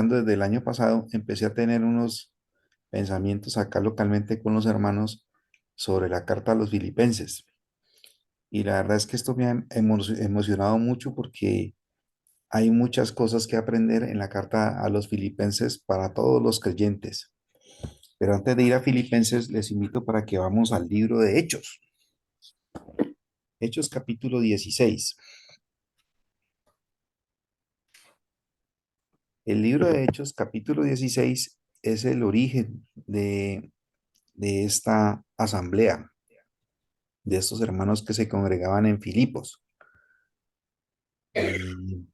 comenzando desde el año pasado, empecé a tener unos pensamientos acá localmente con los hermanos sobre la carta a los filipenses. Y la verdad es que esto me ha emocionado mucho porque hay muchas cosas que aprender en la carta a los filipenses para todos los creyentes. Pero antes de ir a Filipenses, les invito para que vamos al libro de Hechos. Hechos capítulo 16. El libro de Hechos capítulo 16 es el origen de esta asamblea, de estos hermanos que se congregaban en Filipos. Y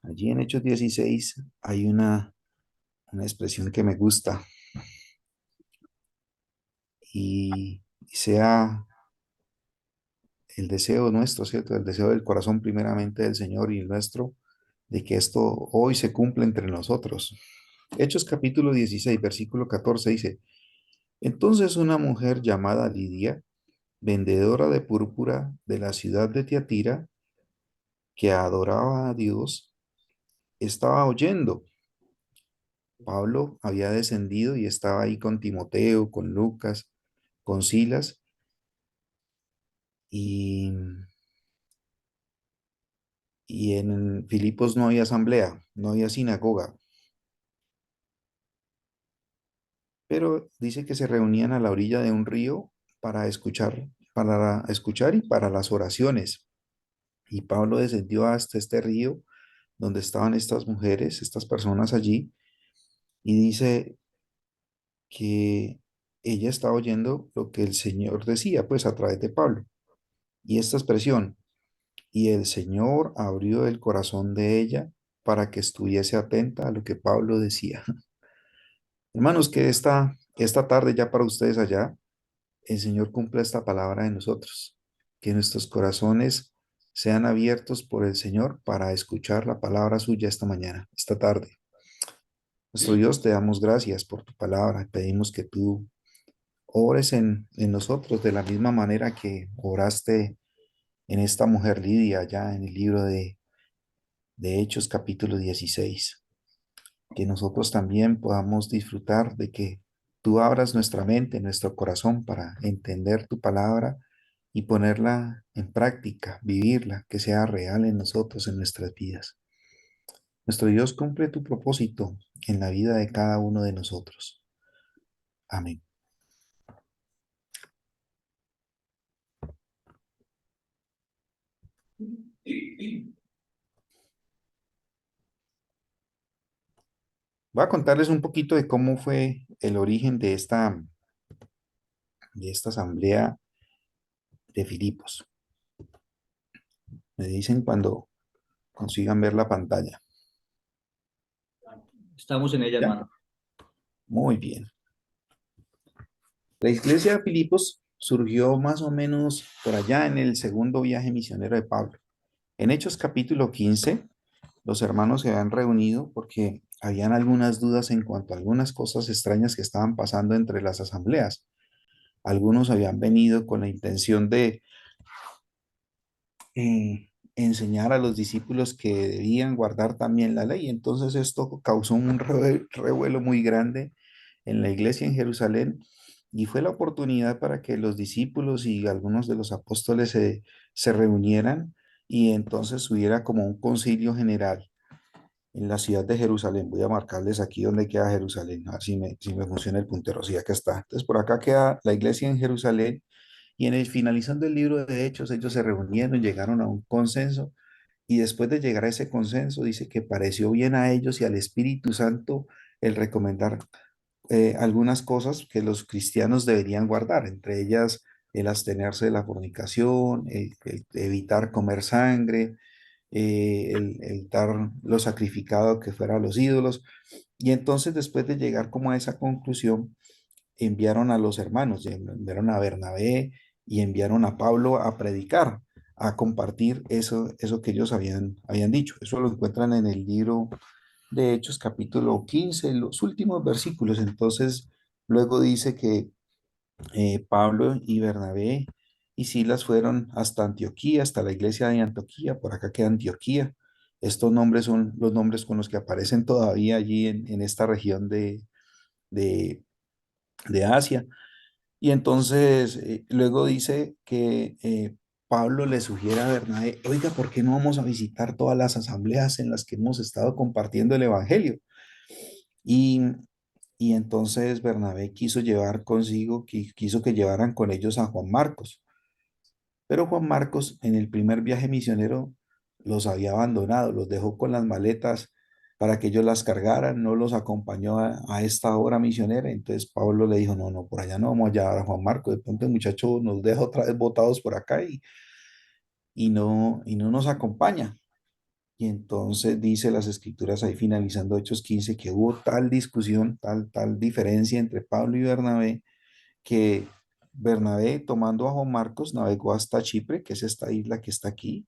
allí en Hechos 16 hay una expresión que me gusta y sea el deseo nuestro, ¿cierto? El deseo del corazón primeramente del Señor y el nuestro, de que esto hoy se cumpla entre nosotros. Hechos capítulo 16, versículo 14 dice, entonces una mujer llamada Lidia, vendedora de púrpura de la ciudad de Tiatira, que adoraba a Dios, estaba oyendo. Pablo había descendido y estaba ahí con Timoteo, con Lucas, con Silas, y, y en Filipos no había asamblea, no había sinagoga, pero dice que se reunían a la orilla de un río para escuchar y para las oraciones. Y Pablo descendió hasta este río donde estaban estas mujeres, estas personas allí, y dice que ella estaba oyendo lo que el Señor decía, pues a través de Pablo. Y esta expresión, y el Señor abrió el corazón de ella para que estuviese atenta a lo que Pablo decía. Hermanos, que esta tarde ya para ustedes allá, el Señor cumpla esta palabra en nosotros, que nuestros corazones sean abiertos por el Señor para escuchar la palabra suya esta mañana, esta tarde. Nuestro Dios, te damos gracias por tu palabra. Pedimos que tú obres en nosotros de la misma manera que oraste en esta mujer Lidia, allá en el libro de Hechos capítulo 16. Que nosotros también podamos disfrutar de que tú abras nuestra mente, nuestro corazón para entender tu palabra y ponerla en práctica, vivirla, que sea real en nosotros, en nuestras vidas. Nuestro Dios cumple tu propósito en la vida de cada uno de nosotros. Amén. Voy a contarles un poquito de cómo fue el origen de esta asamblea de Filipos. Me dicen cuando consigan ver la pantalla. Estamos en ella, ¿Ya? hermano. Muy bien. La iglesia de Filipos surgió más o menos por allá en el segundo viaje misionero de Pablo. En Hechos capítulo 15, los hermanos se habían reunido porque habían algunas dudas en cuanto a algunas cosas extrañas que estaban pasando entre las asambleas. Algunos habían venido con la intención de enseñar a los discípulos que debían guardar también la ley. Entonces esto causó un revuelo muy grande en la iglesia en Jerusalén y fue la oportunidad para que los discípulos y algunos de los apóstoles se reunieran y entonces hubiera como un concilio general en la ciudad de Jerusalén. Voy a marcarles aquí donde queda Jerusalén, a ver si me funciona el puntero. Sí, acá está. Entonces por acá queda la iglesia en Jerusalén y finalizando el libro de Hechos, ellos se reunieron, llegaron a un consenso y después de llegar a ese consenso, dice que pareció bien a ellos y al Espíritu Santo el recomendar algunas cosas que los cristianos deberían guardar, entre ellas el abstenerse de la fornicación, el evitar comer sangre, el dar lo sacrificado que fuera a los ídolos. Y entonces después de llegar como a esa conclusión, enviaron a los hermanos, enviaron a Bernabé y enviaron a Pablo a predicar, a compartir eso que ellos habían dicho. Eso lo encuentran en el libro de Hechos capítulo 15, los últimos versículos. Entonces, luego dice que Pablo y Bernabé y Silas fueron hasta Antioquía, hasta la iglesia de Antioquía, por acá queda Antioquía, Estos nombres son los nombres con los que aparecen todavía allí en esta región de, de Asia. Y entonces luego dice que Pablo le sugiere a Bernabé, oiga, ¿por qué no vamos a visitar todas las asambleas en las que hemos estado compartiendo el Evangelio? Y, y entonces Bernabé quiso llevar consigo, quiso que llevaran con ellos a Juan Marcos. Pero Juan Marcos en el primer viaje misionero los había abandonado, los dejó con las maletas para que ellos las cargaran, no los acompañó a esta obra misionera. Entonces Pablo le dijo, no, no, por allá no vamos a llevar a Juan Marcos, de pronto el muchacho nos deja otra vez botados por acá y no nos acompaña. Y entonces dice las escrituras ahí finalizando Hechos 15 que hubo tal discusión, tal diferencia entre Pablo y Bernabé que Bernabé, tomando a Juan Marcos, navegó hasta Chipre, que es esta isla que está aquí.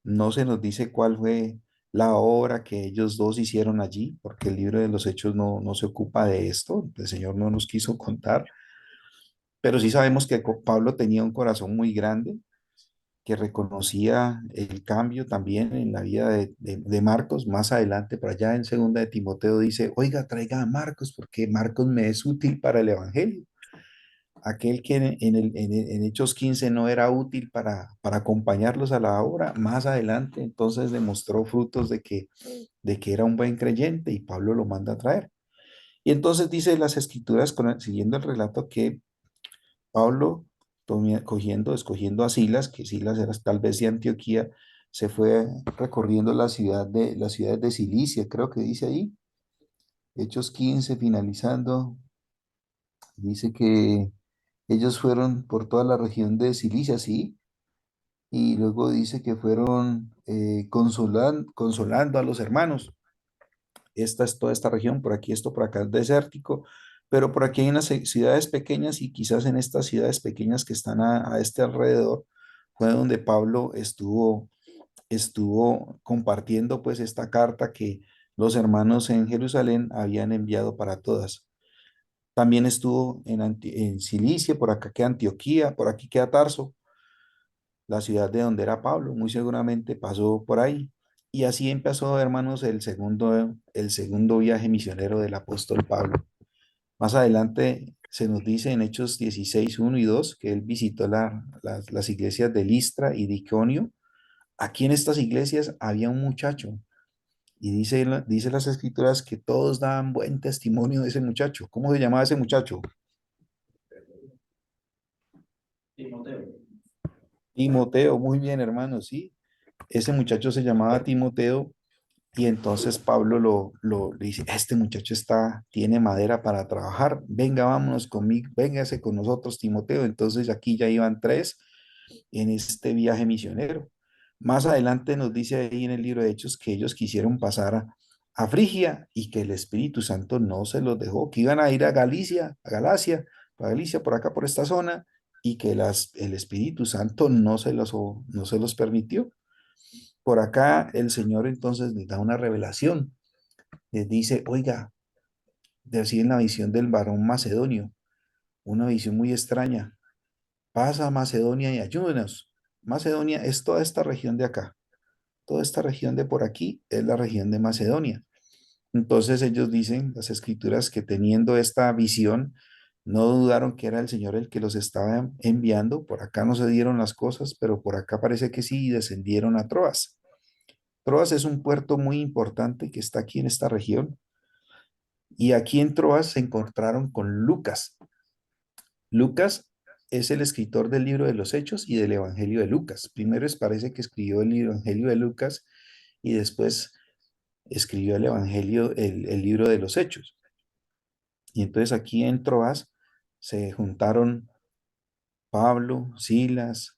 No se nos dice cuál fue la obra que ellos dos hicieron allí, porque el libro de los Hechos no se ocupa de esto, el Señor no nos quiso contar, pero sí sabemos que Pablo tenía un corazón muy grande, que reconocía el cambio también en la vida de Marcos. Más adelante, por allá en segunda de Timoteo, dice, oiga, traiga a Marcos, porque Marcos me es útil para el Evangelio. Aquel que en Hechos 15 no era útil para acompañarlos a la obra, más adelante entonces demostró frutos de que era un buen creyente y Pablo lo manda a traer. Y entonces dice las escrituras, siguiendo el relato, que Pablo, escogiendo a Silas, que Silas era tal vez de Antioquía, se fue recorriendo la ciudad de Cilicia, creo que dice ahí, Hechos 15 finalizando, dice que ellos fueron por toda la región de Cilicia, sí, y luego dice que fueron consolando a los hermanos. Esta es toda esta región, por aquí esto, por acá es desértico, pero por aquí hay unas ciudades pequeñas y quizás en estas ciudades pequeñas que están a este alrededor fue donde Pablo estuvo compartiendo pues esta carta que los hermanos en Jerusalén habían enviado para todas. También estuvo en Cilicia, por acá queda Antioquía, por aquí queda Tarso, la ciudad de donde era Pablo, muy seguramente pasó por ahí. Y así empezó, hermanos, el segundo viaje misionero del apóstol Pablo. Más adelante se nos dice en Hechos 16 1 y 2 que él visitó las iglesias de Listra y de Iconio. Aquí en estas iglesias había un muchacho y dice las escrituras que todos daban buen testimonio de ese muchacho. ¿Cómo se llamaba ese muchacho? Timoteo, muy bien, hermano, sí. Ese muchacho se llamaba Timoteo. Y entonces Pablo le dice, este muchacho tiene madera para trabajar, venga, vámonos conmigo, véngase con nosotros, Timoteo. Entonces aquí ya iban tres en este viaje misionero. Más adelante nos dice ahí en el libro de Hechos que ellos quisieron pasar a Frigia y que el Espíritu Santo no se los dejó, que iban a ir a Galicia, a Galicia, por acá, por esta zona, y que el Espíritu Santo no se los permitió. Por acá el Señor entonces les da una revelación, les dice, oiga, reciben la visión del varón macedonio, una visión muy extraña. Pasa a Macedonia y ayúdenos. Macedonia es toda esta región de acá, toda esta región de por aquí es la región de Macedonia. Entonces ellos dicen, las escrituras, que teniendo esta visión, no dudaron que era el Señor el que los estaba enviando. Por acá no se dieron las cosas, pero por acá parece que sí, y descendieron a Troas. Troas es un puerto muy importante que está aquí en esta región. Y aquí en Troas se encontraron con Lucas. Lucas es el escritor del libro de los Hechos y del Evangelio de Lucas. Primero parece que escribió el Evangelio de Lucas y después escribió el Evangelio, el libro de los Hechos. Y entonces aquí en Troas se juntaron Pablo, Silas,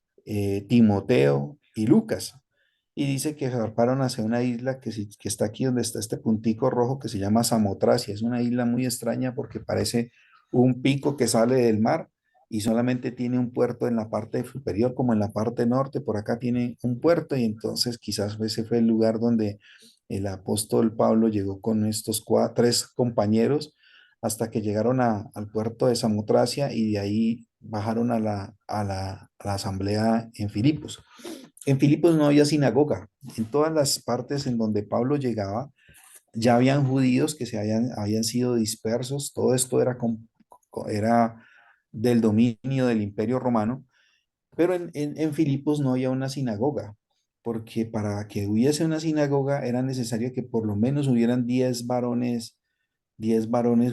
Timoteo y Lucas. Y dice que zarparon hacia una isla que está aquí donde está este puntico rojo que se llama Samotracia. Es una isla muy extraña porque parece un pico que sale del mar y solamente tiene un puerto en la parte superior como en la parte norte. Por acá tiene un puerto y entonces quizás ese fue el lugar donde el apóstol Pablo llegó con estos tres compañeros hasta que llegaron al puerto de Samotracia y de ahí bajaron a la asamblea en Filipos. En Filipos no había sinagoga. En todas las partes en donde Pablo llegaba, ya habían judíos que habían sido dispersos. Todo esto era del dominio del Imperio Romano, pero en Filipos no había una sinagoga, porque para que hubiese una sinagoga era necesario que por lo menos hubieran 10 varones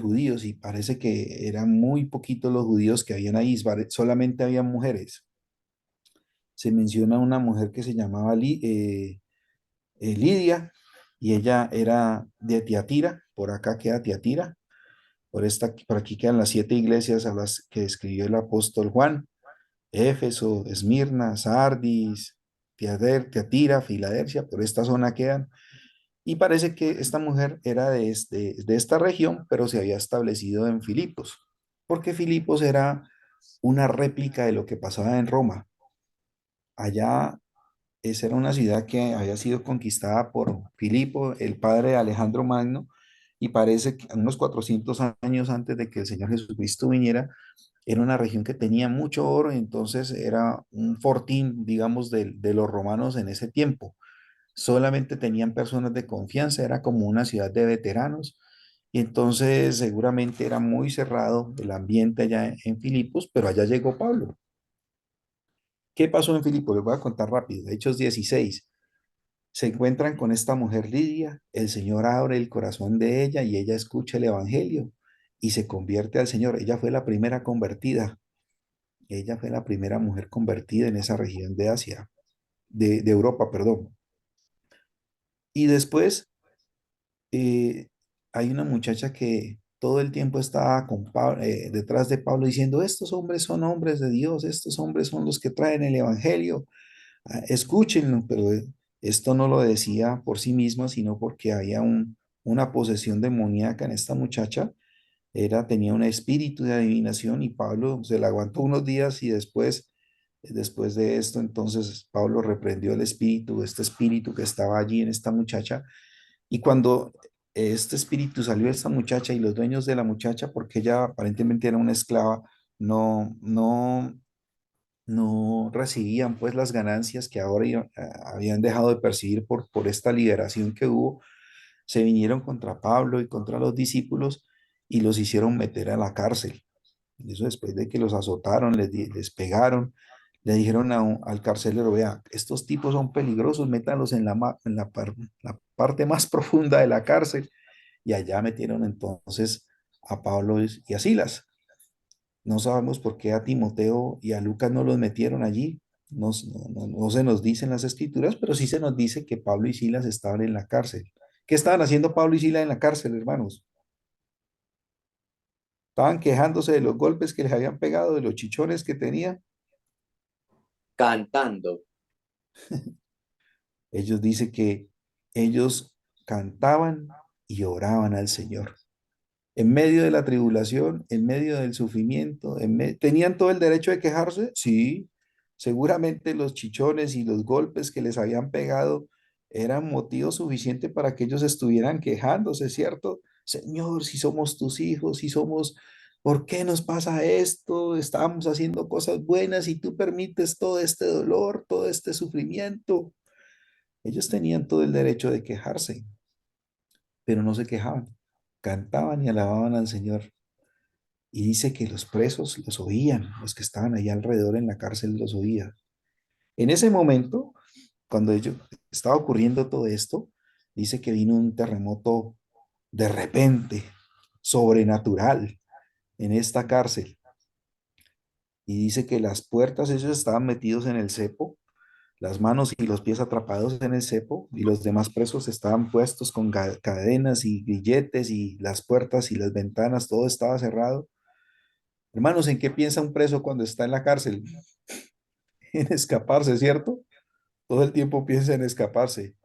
judíos, y parece que eran muy poquitos los judíos que habían ahí, solamente había mujeres. Se menciona una mujer que se llamaba Lidia, y ella era de Tiatira. Por acá queda Tiatira, por aquí quedan las 7 iglesias a las que escribió el apóstol Juan: Éfeso, Esmirna, Sardis, Tiatira, Filadelfia. Por esta zona quedan. Y parece que esta mujer era de esta región, pero se había establecido en Filipos, porque Filipos era una réplica de lo que pasaba en Roma. Allá, esa era una ciudad que había sido conquistada por Filipo, el padre de Alejandro Magno, y parece que unos 400 años antes de que el Señor Jesucristo viniera, era una región que tenía mucho oro. Y entonces era un fortín, digamos, de los romanos en ese tiempo. Solamente tenían personas de confianza, era como una ciudad de veteranos, y entonces seguramente era muy cerrado el ambiente allá en Filipos, pero allá llegó Pablo. ¿Qué pasó en Filipos? Les voy a contar rápido. Hechos 16. Se encuentran con esta mujer Lidia, el Señor abre el corazón de ella y ella escucha el Evangelio y se convierte al Señor. Ella fue la primera convertida, ella fue la primera mujer convertida en esa región de Asia, de Europa, perdón. Y después eh, hay una muchacha que todo el tiempo estaba detrás de Pablo diciendo: estos hombres son hombres de Dios, estos hombres son los que traen el Evangelio, escúchenlo. Pero esto no lo decía por sí misma, sino porque había una posesión demoníaca en esta muchacha. Tenía un espíritu de adivinación, y Pablo se la aguantó unos días, y después de esto, entonces Pablo reprendió el espíritu, este espíritu que estaba allí en esta muchacha. Y cuando este espíritu salió de esta muchacha, y los dueños de la muchacha, porque ella aparentemente era una esclava, no, no, no recibían pues las ganancias que ahora habían dejado de percibir por esta liberación que hubo, se vinieron contra Pablo y contra los discípulos y los hicieron meter a la cárcel. Y eso después de que los azotaron, les pegaron, le dijeron al carcelero: vea, estos tipos son peligrosos, métanlos la parte más profunda de la cárcel. Y allá metieron entonces a Pablo y a Silas. No sabemos por qué a Timoteo y a Lucas no los metieron allí. No se nos dice en las escrituras, pero sí se nos dice que Pablo y Silas estaban en la cárcel. ¿Qué estaban haciendo Pablo y Silas en la cárcel, hermanos? Estaban quejándose de los golpes que les habían pegado, de los chichones que tenía. Cantando. Ellos dicen que ellos cantaban y oraban al Señor. En medio de la tribulación, en medio del sufrimiento, ¿tenían todo el derecho de quejarse? Sí, seguramente los chichones y los golpes que les habían pegado eran motivo suficiente para que ellos estuvieran quejándose, ¿cierto? Señor, si somos tus hijos, si somos, ¿por qué nos pasa esto? Estábamos haciendo cosas buenas y tú permites todo este dolor, todo este sufrimiento. Ellos tenían todo el derecho de quejarse, pero no se quejaban, cantaban y alababan al Señor. Y dice que los presos los oían, los que estaban ahí alrededor en la cárcel los oían. En ese momento, cuando estaba ocurriendo todo esto, dice que vino un terremoto de repente, sobrenatural, en esta cárcel. Y dice que las puertas, ellos estaban metidos en el cepo, las manos y los pies atrapados en el cepo, y los demás presos estaban puestos con cadenas y grilletes, y las puertas y las ventanas, todo estaba cerrado. Hermanos, ¿en qué piensa un preso cuando está en la cárcel? En escaparse, ¿cierto? Todo el tiempo piensa en escaparse.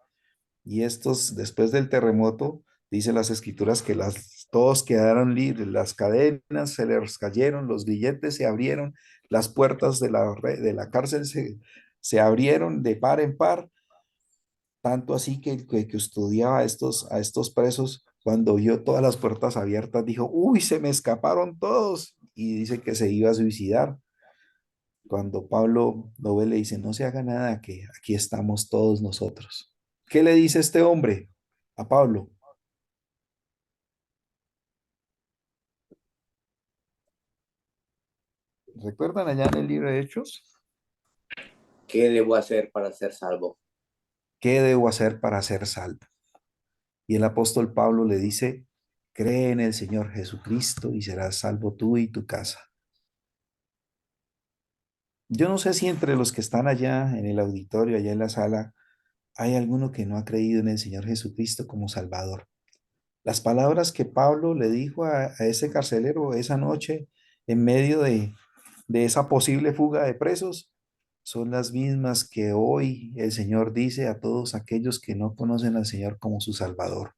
Y estos, después del terremoto, dice las escrituras que todos quedaron libres, las cadenas se les cayeron, los grilletes se abrieron, las puertas de la cárcel se abrieron de par en par, tanto así que el que custodiaba a estos presos, cuando vio todas las puertas abiertas, dijo: uy, se me escaparon todos, y dice que se iba a suicidar. Cuando Pablo lo ve, le dice, no se haga nada, que aquí estamos todos nosotros. ¿Qué le dice este hombre a Pablo? ¿Recuerdan allá en el libro de Hechos? ¿Qué debo hacer para ser salvo? ¿Qué debo hacer para ser salvo? Y el apóstol Pablo le dice, cree en el Señor Jesucristo y serás salvo tú y tu casa. Yo no sé si entre los que están allá en el auditorio, allá en la sala, hay alguno que no ha creído en el Señor Jesucristo como Salvador. Las palabras que Pablo le dijo a ese carcelero esa noche en medio de esa posible fuga de presos son las mismas que hoy el Señor dice a todos aquellos que no conocen al Señor como su Salvador.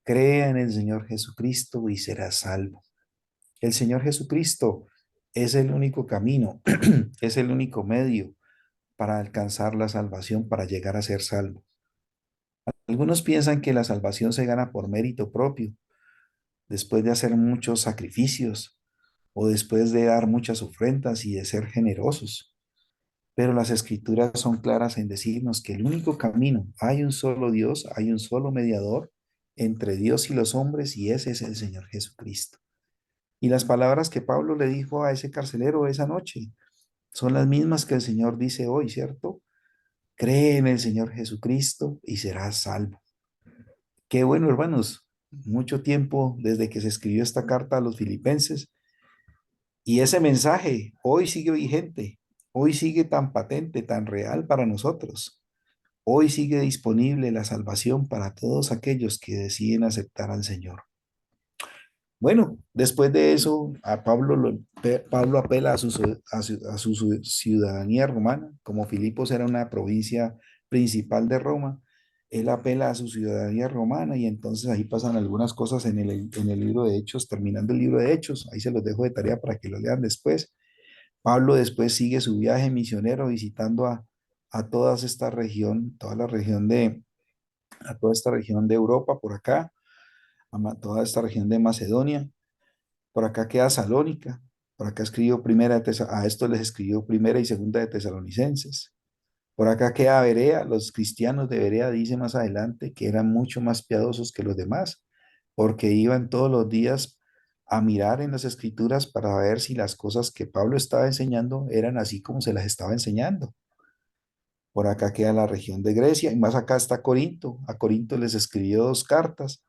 Crea en el Señor Jesucristo y serás salvo. El Señor Jesucristo es el único camino, es el único medio para alcanzar la salvación, para llegar a ser salvo. Algunos piensan que la salvación se gana por mérito propio, después de hacer muchos sacrificios o después de dar muchas ofrendas y de ser generosos. Pero las escrituras son claras en decirnos que el único camino, hay un solo Dios, hay un solo mediador entre Dios y los hombres y ese es el Señor Jesucristo. Y las palabras que Pablo le dijo a ese carcelero esa noche son las mismas que el Señor dice hoy, ¿cierto? Cree en el Señor Jesucristo y serás salvo. Qué bueno, hermanos. Mucho tiempo desde que se escribió esta carta a los filipenses y ese mensaje hoy sigue vigente, hoy sigue tan patente, tan real para nosotros. Hoy sigue disponible la salvación para todos aquellos que deciden aceptar al Señor. Bueno, después de eso, a Pablo, Pablo apela a su ciudadanía romana. Como Filipos era una provincia principal de Roma, él apela a su ciudadanía romana y entonces ahí pasan algunas cosas en el libro de Hechos, terminando el libro de Hechos. Ahí se los dejo de tarea para que lo lean después. Pablo después sigue su viaje misionero visitando a toda esta región, a toda esta región de Europa por acá, toda esta región de Macedonia. Por acá queda Salónica. Por acá escribió a esto les escribió primera y segunda de Tesalonicenses. Por acá queda Berea. Los cristianos de Berea dice más adelante que eran mucho más piadosos que los demás, porque iban todos los días a mirar en las escrituras para ver si las cosas que Pablo estaba enseñando eran así como se las estaba enseñando. Por acá queda la región de Grecia y más acá está Corinto. A Corinto les escribió dos cartas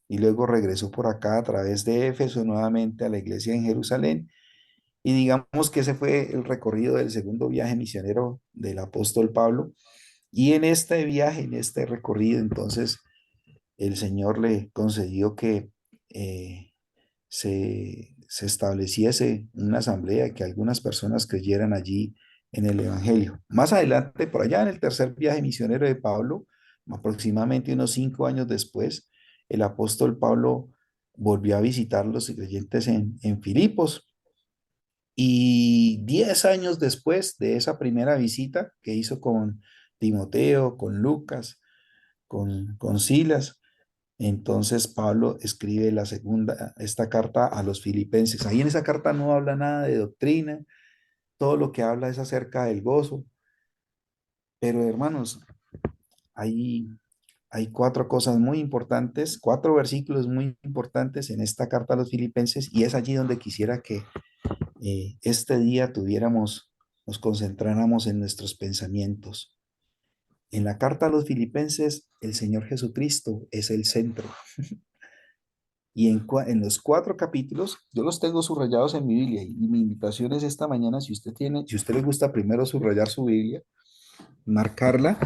y luego regresó por acá a través de Éfeso nuevamente a la iglesia en Jerusalén. Y digamos que ese fue el recorrido del segundo viaje misionero del apóstol Pablo. Y en este viaje, en este recorrido, entonces el Señor le concedió que se estableciese una asamblea, que algunas personas creyeran allí en el Evangelio. Más adelante, por allá en el tercer viaje misionero de Pablo, aproximadamente unos 5 años después, el apóstol Pablo volvió a visitar los creyentes en Filipos. Y 10 años después de esa primera visita que hizo con Timoteo, con Lucas, con Silas, entonces Pablo escribe esta carta a los filipenses. Ahí en esa carta no habla nada de doctrina, todo lo que habla es acerca del gozo. Pero hermanos, hay, hay cuatro cosas muy importantes, cuatro versículos muy importantes en esta carta a los filipenses y es allí donde quisiera que este día nos concentráramos en nuestros pensamientos. En la carta a los filipenses, el Señor Jesucristo es el centro. Y en los cuatro capítulos, yo los tengo subrayados en mi Biblia y mi invitación es esta mañana, si usted le gusta primero subrayar su Biblia, marcarla,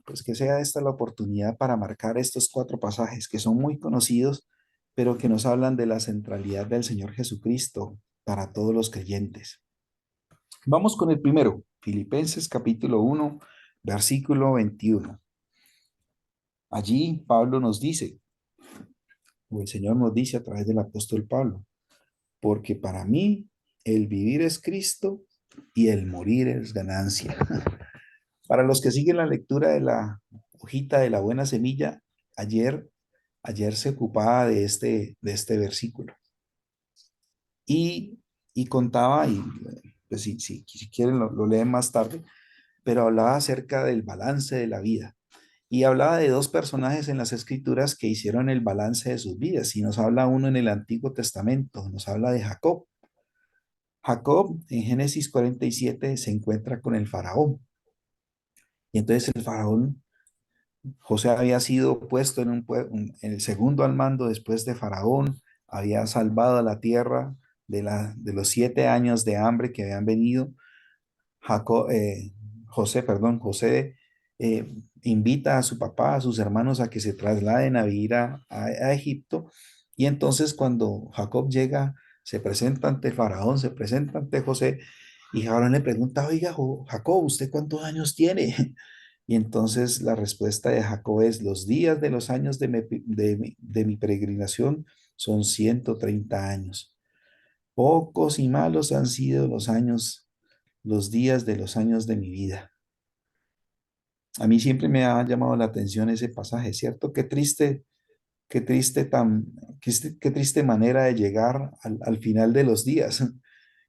pues que sea esta la oportunidad para marcar estos cuatro pasajes que son muy conocidos, pero que nos hablan de la centralidad del Señor Jesucristo para todos los creyentes. Vamos con el primero, Filipenses capítulo 1, versículo 21. Allí Pablo nos dice, o el Señor nos dice a través del apóstol Pablo, porque para mí el vivir es Cristo y el morir es ganancia. Para los que siguen la lectura de la hojita de la buena semilla, ayer, ayer se ocupaba de este versículo y contaba pues si quieren lo leen más tarde, pero hablaba acerca del balance de la vida. Y hablaba de dos personajes en las escrituras que hicieron el balance de sus vidas. Y nos habla uno en el Antiguo Testamento, nos habla de Jacob. Jacob en Génesis 47 se encuentra con el faraón. Y entonces el faraón, José había sido puesto en el segundo al mando después de Faraón, había salvado a la tierra de los 7 años de hambre que habían venido. José invita a su papá, a sus hermanos a que se trasladen a vivir a Egipto. Y entonces cuando Jacob llega, se presenta ante Faraón, se presenta ante José, y Faraón le pregunta, oiga, Jacob, ¿usted cuántos años tiene? Y entonces la respuesta de Jacob es, los días de los años de mi peregrinación son 130 años. Pocos y malos han sido los días de los años de mi vida. A mí siempre me ha llamado la atención ese pasaje, ¿cierto? Qué triste qué triste manera de llegar al final de los días.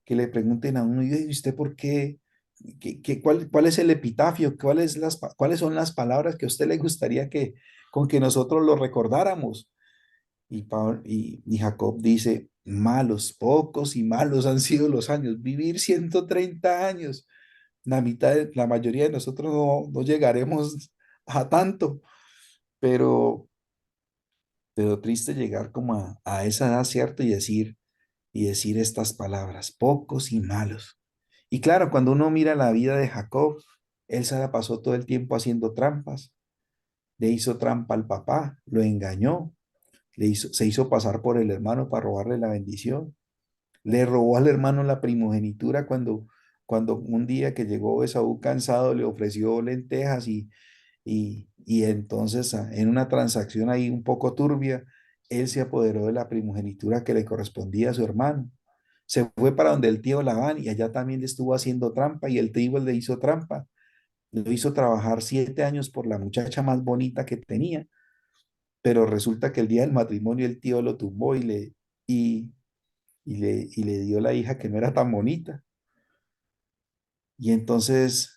Que le pregunten a uno, ¿y usted por qué? ¿Cuál es el epitafio? ¿Cuáles son las palabras que a usted le gustaría con que nosotros lo recordáramos? Y Jacob dice, malos, pocos y malos han sido los años. Vivir 130 años. La mayoría de nosotros no llegaremos a tanto, pero, pero triste llegar como a esa edad, ¿cierto? Y decir estas palabras, pocos y malos. Y claro, cuando uno mira la vida de Jacob, él se la pasó todo el tiempo haciendo trampas. Le hizo trampa al papá, lo engañó, se hizo pasar por el hermano para robarle la bendición. Le robó al hermano la primogenitura cuando un día que llegó Esaú cansado le ofreció lentejas y entonces en una transacción ahí un poco turbia, él se apoderó de la primogenitura que le correspondía a su hermano. Se fue para donde el tío Labán y allá también le estuvo haciendo trampa y el tío le hizo trampa. Lo hizo trabajar 7 años por la muchacha más bonita que tenía, pero resulta que el día del matrimonio el tío lo tumbó y, y le dio la hija que no era tan bonita. Y entonces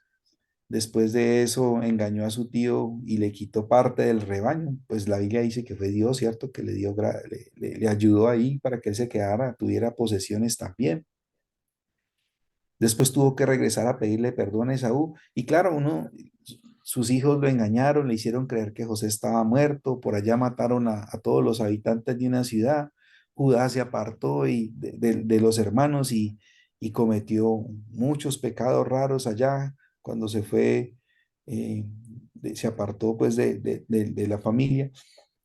después de eso engañó a su tío y le quitó parte del rebaño. Pues la Biblia dice que fue Dios, ¿cierto? Que le ayudó ahí para que él se quedara, tuviera posesiones también. Después tuvo que regresar a pedirle perdón a Esaú. Y claro, sus hijos lo engañaron, le hicieron creer que José estaba muerto. Por allá mataron a todos los habitantes de una ciudad. Judá se apartó de los hermanos y cometió muchos pecados raros allá cuando se fue, se apartó pues de la familia.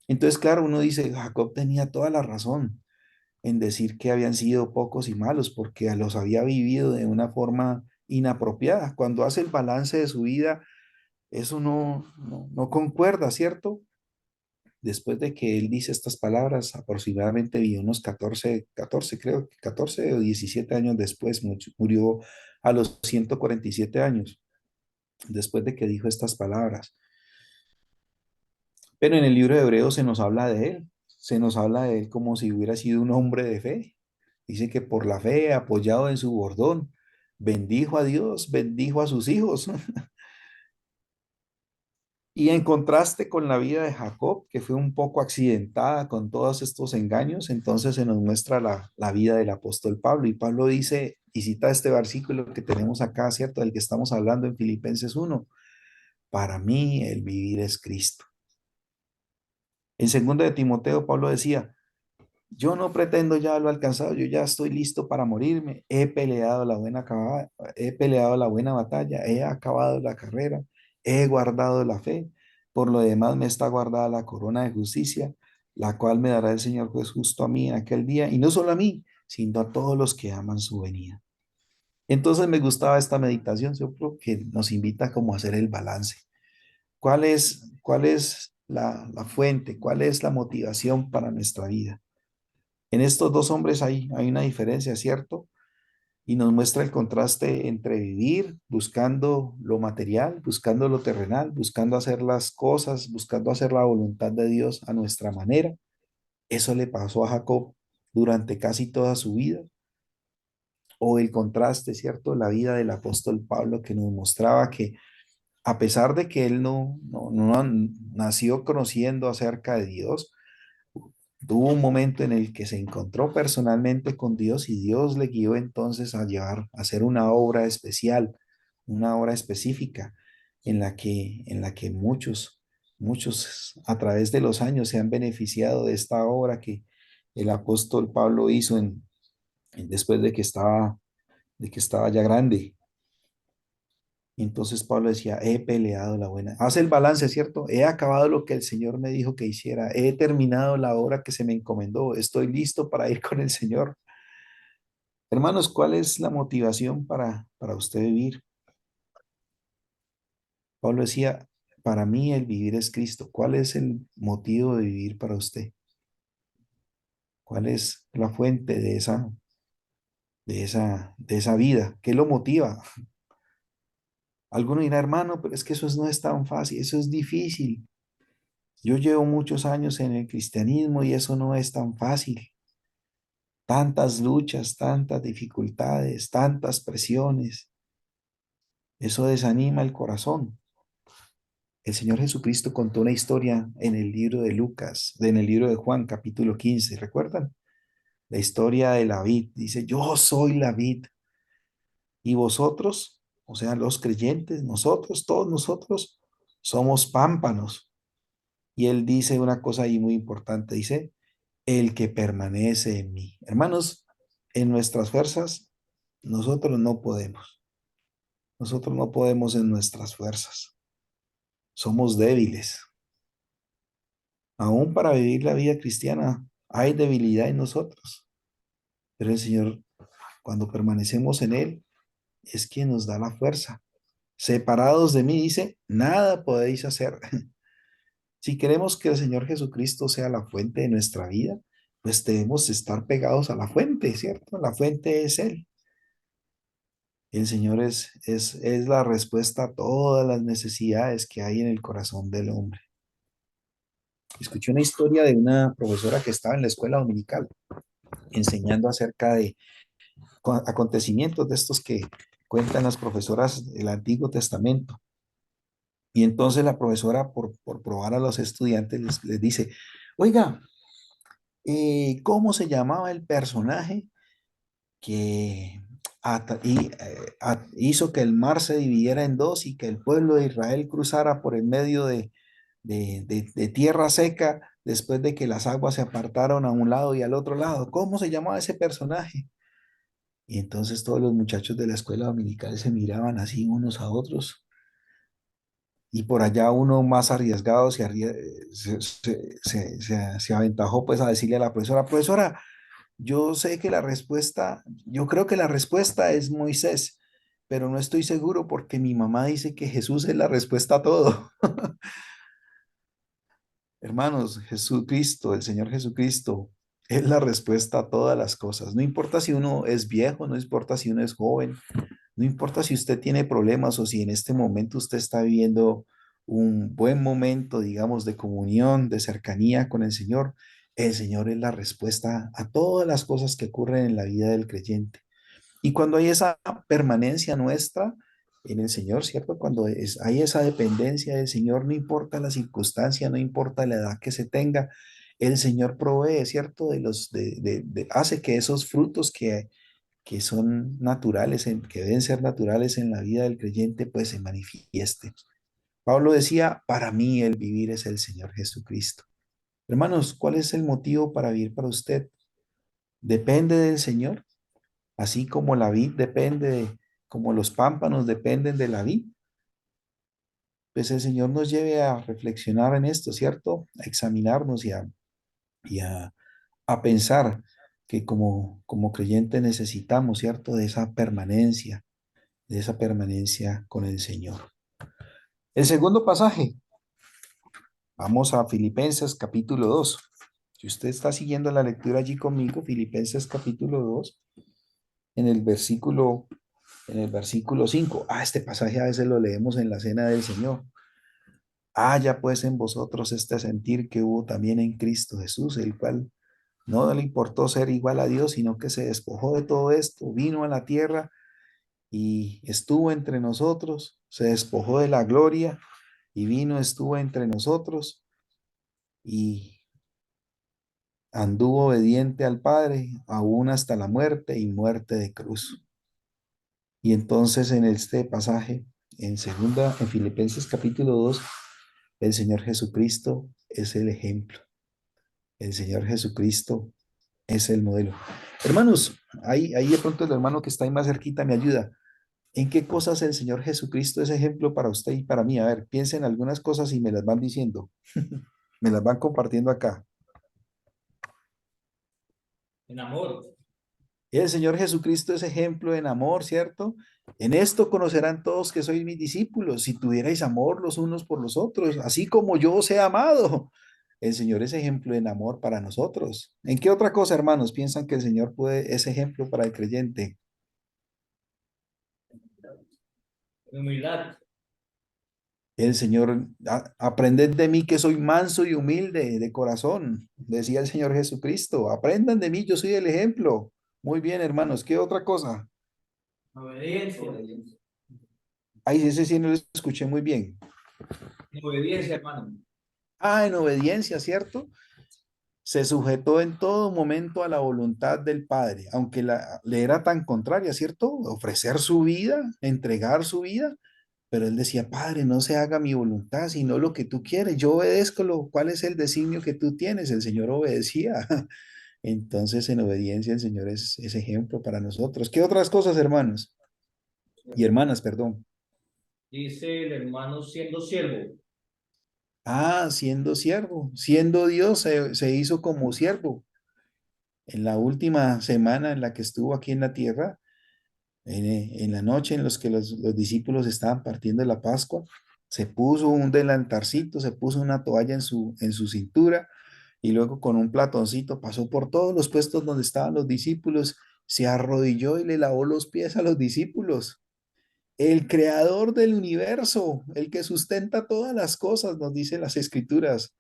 Entonces, claro, uno dice, Jacob tenía toda la razón en decir que habían sido pocos y malos, porque los había vivido de una forma inapropiada. Cuando hace el balance de su vida, eso no concuerda, ¿cierto? Después de que él dice estas palabras, aproximadamente vivió unos 14 creo, 14 o 17 años después, murió a los 147 años, después de que dijo estas palabras. Pero en el libro de Hebreos se nos habla de él, se nos habla de él como si hubiera sido un hombre de fe. Dice que por la fe, apoyado en su bordón, bendijo a Dios, bendijo a sus hijos. Y en contraste con la vida de Jacob, que fue un poco accidentada con todos estos engaños, entonces se nos muestra la vida del apóstol Pablo. Y Pablo dice, y cita este versículo que tenemos acá, ¿cierto? Del que estamos hablando en Filipenses 1. Para mí el vivir es Cristo. En segundo de Timoteo, Pablo decía, yo no pretendo ya haberlo alcanzado, yo ya estoy listo para morirme. He peleado la buena batalla, he acabado la carrera, he guardado la fe. Por lo demás me está guardada la corona de justicia, la cual me dará el Señor juez justo a mí en aquel día, y no solo a mí, sino a todos los que aman su venida. Entonces me gustaba esta meditación, yo creo que nos invita como a hacer el balance. ¿Cuál es la fuente? ¿Cuál es la motivación para nuestra vida? En estos dos hombres hay una diferencia, ¿cierto? Y nos muestra el contraste entre vivir buscando lo material, buscando lo terrenal, buscando hacer las cosas, buscando hacer la voluntad de Dios a nuestra manera. Eso le pasó a Jacob durante casi toda su vida. o el contraste, ¿cierto? La vida del apóstol Pablo que nos mostraba que a pesar de que él no nació conociendo acerca de Dios, tuvo un momento en el que se encontró personalmente con Dios y Dios le guió entonces a llevar, a hacer una obra especial, una obra específica en la que muchos a través de los años se han beneficiado de esta obra que el apóstol Pablo hizo después de que estaba ya grande. Y entonces Pablo decía, he peleado la buena. Hace el balance, ¿cierto? He acabado lo que el Señor me dijo que hiciera. He terminado la obra que se me encomendó. Estoy listo para ir con el Señor. Hermanos, ¿cuál es la motivación para usted vivir? Pablo decía, para mí el vivir es Cristo. ¿Cuál es el motivo de vivir para usted? ¿Cuál es la fuente de esa vida? ¿Qué lo motiva? Alguno dirá, hermano, pero es que eso no es tan fácil, eso es difícil. Yo llevo muchos años en el cristianismo y eso no es tan fácil. Tantas luchas, tantas dificultades, tantas presiones. Eso desanima el corazón. El Señor Jesucristo contó una historia en el libro de Lucas, en el libro de Juan, capítulo 15. ¿Recuerdan? La historia de la vid. Dice, yo soy la vid y vosotros, o sea, los creyentes, nosotros, todos nosotros, somos pámpanos. Y él dice una cosa ahí muy importante. Dice, el que permanece en mí. Hermanos, en nuestras fuerzas, nosotros no podemos. Nosotros no podemos en nuestras fuerzas. Somos débiles. Aún para vivir la vida cristiana hay debilidad en nosotros. Pero el Señor, cuando permanecemos en Él, es quien nos da la fuerza. Separados de mí, dice, nada podéis hacer. Si queremos que el Señor Jesucristo sea la fuente de nuestra vida, pues debemos estar pegados a la fuente, ¿cierto? La fuente es Él. El Señor es la respuesta a todas las necesidades que hay en el corazón del hombre. Escuché una historia de una profesora que estaba en la escuela dominical enseñando acerca de acontecimientos de estos que cuentan las profesoras del Antiguo Testamento. Y entonces la profesora, por probar a los estudiantes, les dice, oiga, ¿cómo se llamaba el personaje que hizo que el mar se dividiera en dos y que el pueblo de Israel cruzara por el medio de tierra seca después de que las aguas se apartaron a un lado y al otro lado? ¿Cómo se llamaba ese personaje? Y entonces todos los muchachos de la escuela dominical se miraban así unos a otros y por allá uno más arriesgado se aventajó pues a decirle a la profesora, profesora, yo sé que yo creo que la respuesta es Moisés, pero no estoy seguro porque mi mamá dice que Jesús es la respuesta a todo. Hermanos, Jesucristo, el Señor Jesucristo, es la respuesta a todas las cosas. No importa si uno es viejo, no importa si uno es joven, no importa si usted tiene problemas o si en este momento usted está viviendo un buen momento, digamos, de comunión, de cercanía con el Señor. El Señor es la respuesta a todas las cosas que ocurren en la vida del creyente. Y cuando hay esa permanencia nuestra en el Señor, ¿cierto? Cuando hay esa dependencia del Señor, no importa la circunstancia, no importa la edad que se tenga, el Señor provee, ¿cierto? Hace que esos frutos que son naturales, que deben ser naturales en la vida del creyente, pues se manifiesten. Pablo decía, para mí el vivir es el Señor Jesucristo. Hermanos, ¿cuál es el motivo para vivir para usted? ¿Depende del Señor? Así como la vid como los pámpanos dependen de la vid, pues el Señor nos lleve a reflexionar en esto, ¿cierto? A examinarnos y a pensar que como creyente necesitamos, ¿cierto? De esa permanencia con el Señor. El segundo pasaje, vamos a Filipenses capítulo 2. Si usted está siguiendo la lectura allí conmigo, Filipenses capítulo 2, en el versículo en el versículo 5. Este pasaje a veces lo leemos en la cena del Señor. Haya pues en vosotros este sentir que hubo también en Cristo Jesús, el cual, No le importó ser igual a Dios, sino que se despojó de todo esto, vino a la tierra y estuvo entre nosotros, se despojó de la gloria y vino, estuvo entre nosotros y anduvo obediente al Padre, aún hasta la muerte y muerte de cruz. Y entonces en este pasaje, en Filipenses capítulo 2, el Señor Jesucristo es el ejemplo. El Señor Jesucristo es el modelo. Hermanos, ahí de pronto el hermano que está ahí más cerquita me ayuda. ¿En qué cosas el Señor Jesucristo es ejemplo para usted y para mí? A ver, piensen algunas cosas y me las van diciendo. Me las van compartiendo acá. En amor. El Señor Jesucristo es ejemplo en amor, ¿cierto? En esto conocerán todos que sois mis discípulos, si tuvierais amor los unos por los otros, así como yo os he amado. El Señor es ejemplo en amor para nosotros. ¿En qué otra cosa, hermanos, piensan que el Señor es ejemplo para el creyente? En humildad. El Señor, aprended de mí que soy manso y humilde de corazón, decía el Señor Jesucristo. Aprendan de mí, yo soy el ejemplo. Muy bien, hermanos, ¿qué otra cosa? Obediencia. Ay, ese sí no lo escuché muy bien. En obediencia, hermano. En obediencia, ¿cierto? Se sujetó en todo momento a la voluntad del Padre, aunque le era tan contraria, ¿cierto? Ofrecer su vida, entregar su vida, pero él decía, Padre, no se haga mi voluntad, sino lo que tú quieres. Yo obedezco cuál es el designio que tú tienes. El Señor obedecía. Entonces, en obediencia, el Señor es ejemplo para nosotros. ¿Qué otras cosas, hermanos? Y hermanas, perdón. Dice el hermano siendo siervo. Siendo siervo, siendo Dios, se hizo como siervo. En la última semana en la que estuvo aquí en la tierra, en la noche en los que los discípulos estaban partiendo la Pascua, se puso un delantarcito, se puso una toalla en su cintura y luego con un platoncito pasó por todos los puestos donde estaban los discípulos, se arrodilló y le lavó los pies a los discípulos. El creador del universo, el que sustenta todas las cosas, nos dice las escrituras,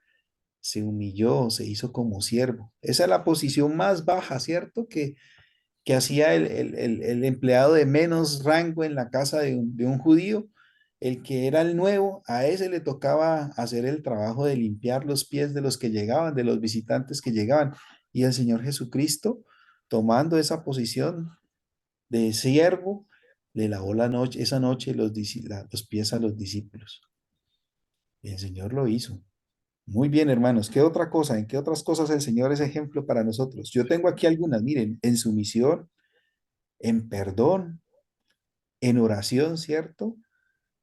se humilló, se hizo como siervo. Esa es la posición más baja, ¿cierto? Que hacía el empleado de menos rango en la casa de un judío, el que era el nuevo, a ese le tocaba hacer el trabajo de limpiar los pies de los que llegaban, de los visitantes que llegaban. Y el Señor Jesucristo, tomando esa posición de siervo, le lavó esa noche los pies a los discípulos. Y el Señor lo hizo. Muy bien, hermanos. ¿Qué otra cosa? ¿En qué otras cosas el Señor es ejemplo para nosotros? Yo tengo aquí algunas, miren, en sumisión, en perdón, en oración, ¿cierto?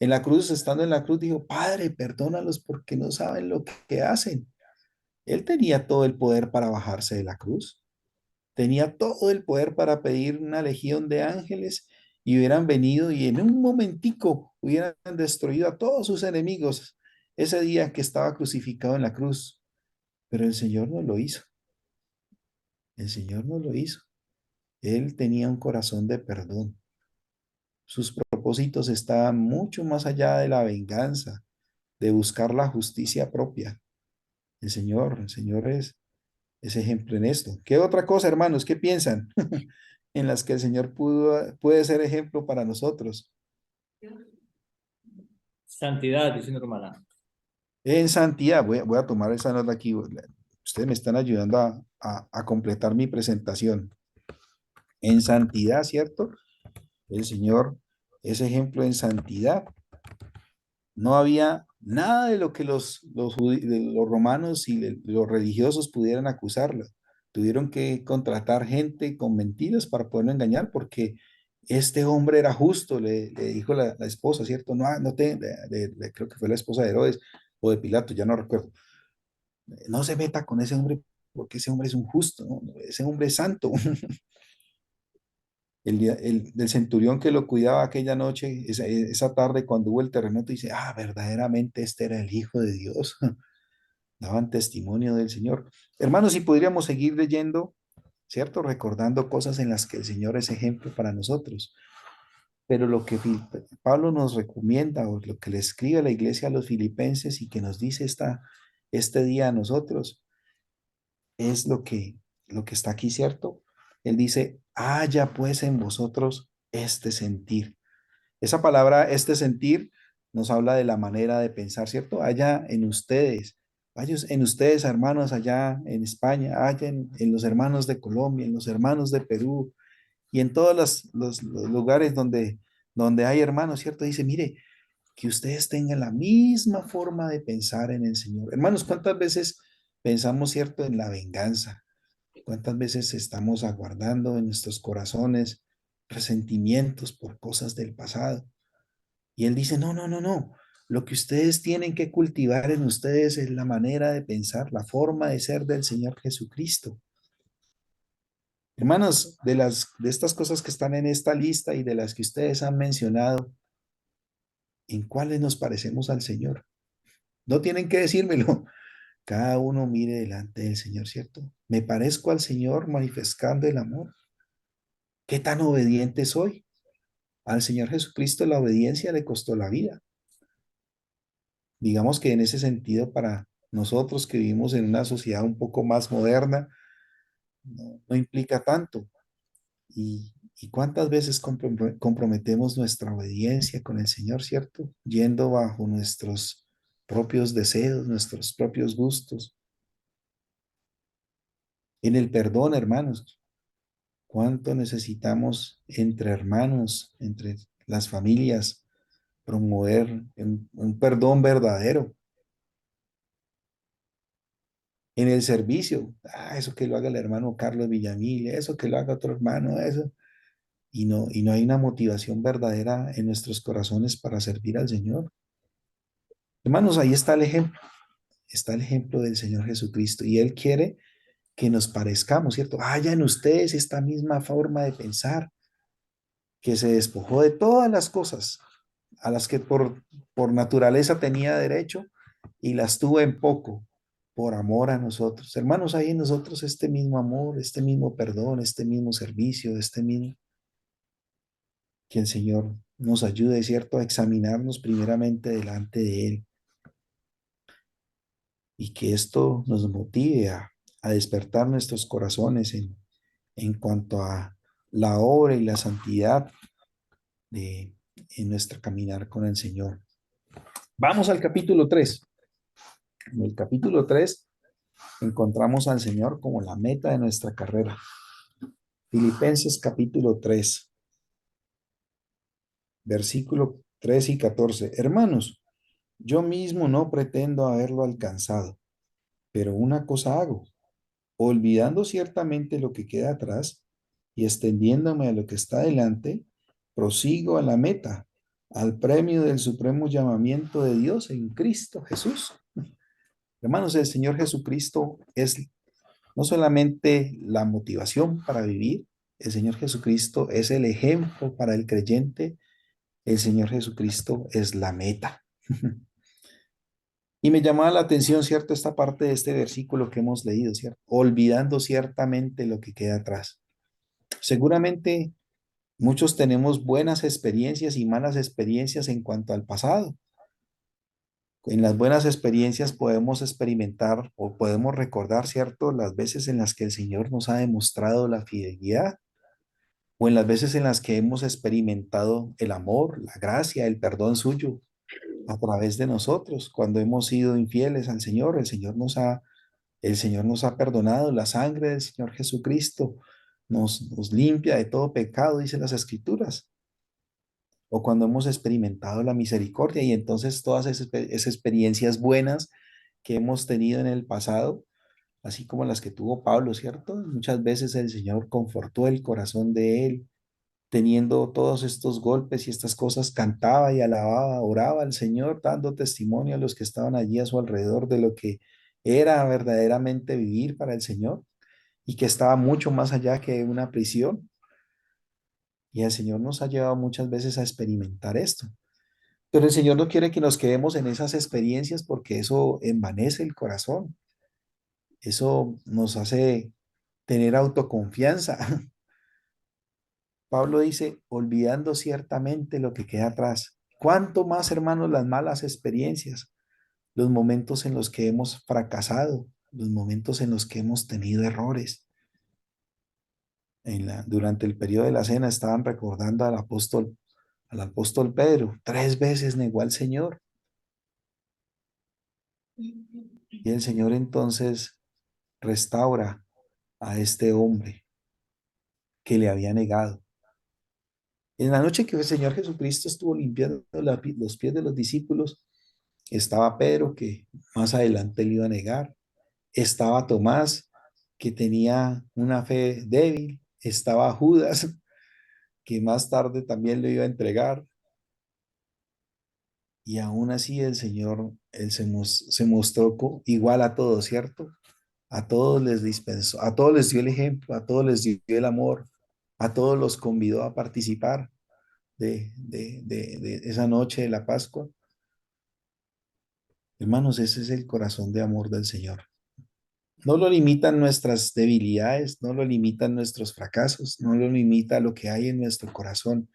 En la cruz, estando en la cruz, dijo, Padre, perdónalos porque no saben lo que hacen. Él tenía todo el poder para bajarse de la cruz. Tenía todo el poder para pedir una legión de ángeles y hubieran venido y en un momentico hubieran destruido a todos sus enemigos ese día que estaba crucificado en la cruz. Pero el Señor no lo hizo. El Señor no lo hizo. Él tenía un corazón de perdón. Sus propósitos estaban mucho más allá de la venganza, de buscar la justicia propia. El Señor es ejemplo en esto. ¿Qué otra cosa, hermanos? ¿Qué piensan? En las que el Señor puede ser ejemplo para nosotros. Santidad, dice mi hermana. En santidad, voy a tomar esa nota aquí. Ustedes me están ayudando a completar mi presentación. En santidad, ¿cierto? El Señor es ejemplo en santidad. No había nada de lo que de los romanos y los religiosos pudieran acusarlo. Tuvieron que contratar gente con mentiras para poderlo engañar porque este hombre era justo, le dijo la esposa, ¿cierto? No, no creo que fue la esposa de Herodes o de Pilato, ya no recuerdo. No se meta con ese hombre porque ese hombre es un justo, ¿no? Ese hombre es santo. Del centurión que lo cuidaba aquella noche, esa tarde cuando hubo el terremoto, dice, verdaderamente este era el Hijo de Dios. Daban testimonio del Señor. Hermanos, si podríamos seguir leyendo, ¿cierto? Recordando cosas en las que el Señor es ejemplo para nosotros. Pero lo que Pablo nos recomienda o lo que le escribe a la iglesia a los filipenses y que nos dice este día a nosotros es lo que está aquí, ¿cierto? Él dice, haya pues en vosotros este sentir. Esa palabra, este sentir, nos habla de la manera de pensar, ¿cierto? Haya en ustedes, haya en ustedes, hermanos, allá en España, haya en los hermanos de Colombia, en los hermanos de Perú y en todos los lugares donde hay hermanos, ¿cierto? Dice, mire, que ustedes tengan la misma forma de pensar en el Señor. Hermanos, ¿cuántas veces pensamos, cierto, en la venganza? ¿Cuántas veces estamos aguardando en nuestros corazones resentimientos por cosas del pasado? Y él dice, no, no, no, no. Lo que ustedes tienen que cultivar en ustedes es la manera de pensar, la forma de ser del Señor Jesucristo. Hermanos, de estas cosas que están en esta lista y de las que ustedes han mencionado, ¿en cuáles nos parecemos al Señor? No tienen que decírmelo. Cada uno mire delante del Señor, ¿cierto? ¿Me parezco al Señor manifestando el amor? ¿Qué tan obediente soy? Al Señor Jesucristo la obediencia le costó la vida. Digamos que en ese sentido, para nosotros que vivimos en una sociedad un poco más moderna, no implica tanto. Y cuántas veces comprometemos nuestra obediencia con el Señor, ¿cierto? Yendo bajo nuestros propios deseos, nuestros propios gustos. En el perdón, hermanos, cuánto necesitamos entre hermanos, entre las familias, promover un perdón verdadero. En el servicio, eso que lo haga el hermano Carlos Villamil, eso que lo haga otro hermano, eso. Y no hay una motivación verdadera en nuestros corazones para servir al Señor. Hermanos, ahí está el ejemplo del Señor Jesucristo y Él quiere que nos parezcamos, ¿cierto? Haya en ustedes esta misma forma de pensar, que se despojó de todas las cosas a las que por naturaleza tenía derecho y las tuvo en poco por amor a nosotros. Hermanos, hay en nosotros este mismo amor, este mismo perdón, este mismo servicio, este mismo, que el Señor nos ayude, ¿cierto?, a examinarnos primeramente delante de Él y que esto nos motive a despertar nuestros corazones en cuanto a la obra y la santidad de, en nuestro caminar con el Señor. Vamos al capítulo 3. En el capítulo 3 encontramos al Señor como la meta de nuestra carrera. Filipenses capítulo 3, versículo 3 y 14. Hermanos, yo mismo no pretendo haberlo alcanzado, pero una cosa hago, olvidando ciertamente lo que queda atrás y extendiéndome a lo que está delante, prosigo a la meta, al premio del supremo llamamiento de Dios en Cristo Jesús. Hermanos, el Señor Jesucristo es no solamente la motivación para vivir, el Señor Jesucristo es el ejemplo para el creyente, el Señor Jesucristo es la meta. Y me llamaba la atención, ¿cierto?, esta parte de este versículo que hemos leído, ¿cierto? Olvidando ciertamente lo que queda atrás. Seguramente muchos tenemos buenas experiencias y malas experiencias en cuanto al pasado. En las buenas experiencias podemos experimentar o podemos recordar, ¿cierto?, las veces en las que el Señor nos ha demostrado la fidelidad o en las veces en las que hemos experimentado el amor, la gracia, el perdón suyo a través de nosotros. Cuando hemos sido infieles al Señor, el Señor nos ha perdonado. La sangre del Señor Jesucristo nos limpia de todo pecado, dice las Escrituras. O cuando hemos experimentado la misericordia y entonces todas esas experiencias buenas que hemos tenido en el pasado, así como las que tuvo Pablo, ¿cierto? Muchas veces el Señor confortó el corazón de él, teniendo todos estos golpes y estas cosas, cantaba y alababa, oraba al Señor, dando testimonio a los que estaban allí a su alrededor de lo que era verdaderamente vivir para el Señor y que estaba mucho más allá que una prisión. Y el Señor nos ha llevado muchas veces a experimentar esto. Pero el Señor no quiere que nos quedemos en esas experiencias porque eso envanece el corazón. Eso nos hace tener autoconfianza. Pablo dice, olvidando ciertamente lo que queda atrás. ¿Cuánto más, hermanos, las malas experiencias, los momentos en los que hemos fracasado, los momentos en los que hemos tenido errores? durante el periodo de la cena estaban recordando al apóstol Pedro. 3 veces negó al Señor. Y el Señor entonces restaura a este hombre que le había negado. En la noche que el Señor Jesucristo estuvo limpiando los pies de los discípulos, estaba Pedro, que más adelante le iba a negar. Estaba Tomás, que tenía una fe débil. Estaba Judas, que más tarde también lo iba a entregar. Y aún así el Señor, Él se mostró igual a todos, ¿cierto? A todos les dispensó, a todos les dio el ejemplo, a todos les dio el amor, a todos los convidó a participar de esa noche de la Pascua. Hermanos, ese es el corazón de amor del Señor. No lo limitan nuestras debilidades, no lo limitan nuestros fracasos, no lo limita lo que hay en nuestro corazón.